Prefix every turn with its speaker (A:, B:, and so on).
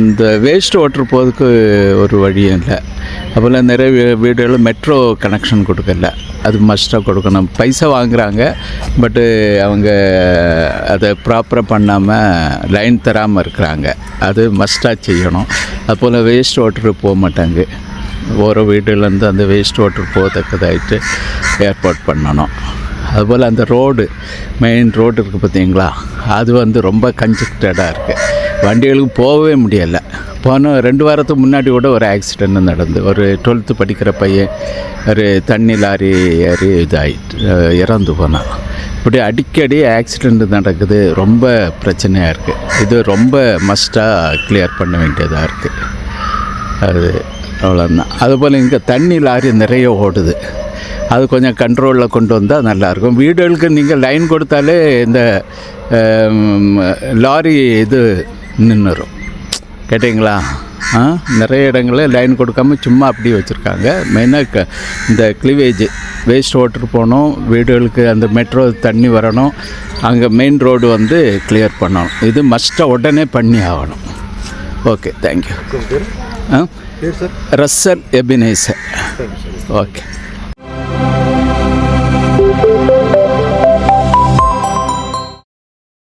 A: இந்த waste water போகிறதுக்கு ஒரு வழியும் இல்லை. அப்போல்லாம் நிறைய வீடுகளில் மெட்ரோ கனெக்ஷன் கொடுக்கல. அது மஸ்ட்டாக கொடுக்கணும். பைசா வாங்குகிறாங்க, பட்டு அவங்க அதை ப்ராப்பராக பண்ணாமல் லைன் தராமல் இருக்கிறாங்க. அது மஸ்ட்டாக செய்யணும். அதுபோல் வேஸ்ட் வாட்டரு போக மாட்டாங்க. ஓரோ வீடுலேருந்து அந்த வேஸ்ட் வாட்டர் போகத்தக்கதாயிட்டு ஏற்பாடு பண்ணணும். அதுபோல் அந்த ரோடு, மெயின் ரோடு இருக்குது பார்த்தீங்களா, அது ரொம்ப கன்ஜெக்டடாக இருக்குது. வண்டிகளுக்கு போகவே முடியலை. போன 2 வாரத்துக்கு முன்னாடி கூட ஒரு ஆக்சிடெண்ட் நடந்து, ஒரு 12th படிக்கிற பையன் ஒரு தண்ணி லாரி ஏறி இதாகிட்டு இறந்து போனான். இப்படி அடிக்கடி ஆக்சிடெண்ட் நடக்குது. ரொம்ப பிரச்சனையாக இருக்குது. இது ரொம்ப மஸ்ட்டாக கிளியர் பண்ண வேண்டியதாக இருக்குது. அது அவ்வளோதான். அதுபோல் இங்கே தண்ணி லாரி நிறைய ஓடுது. அது கொஞ்சம் கண்ட்ரோலில் கொண்டு வந்தால் நல்லாயிருக்கும். வீடுகளுக்கு நீங்கள் லைன் கொடுத்தாலே இந்த லாரி இது நின்றுடும். கேட்டிங்களா? நிறைய இடங்களில் லைன் கொடுக்காமல் சும்மா அப்படி வச்சுருக்காங்க. மெயினாக இந்த கிளிவேஜ் வேஸ்ட் வாட்டர் போகணும், வீடுகளுக்கு அந்த மெட்ரோ தண்ணி வரணும், அங்கே மெயின் ரோடு கிளியர் பண்ணணும். இது மஸ்ட்டாக உடனே பண்ணி ஆகணும். Okay, thank you. Russell Ebenezer. Okay.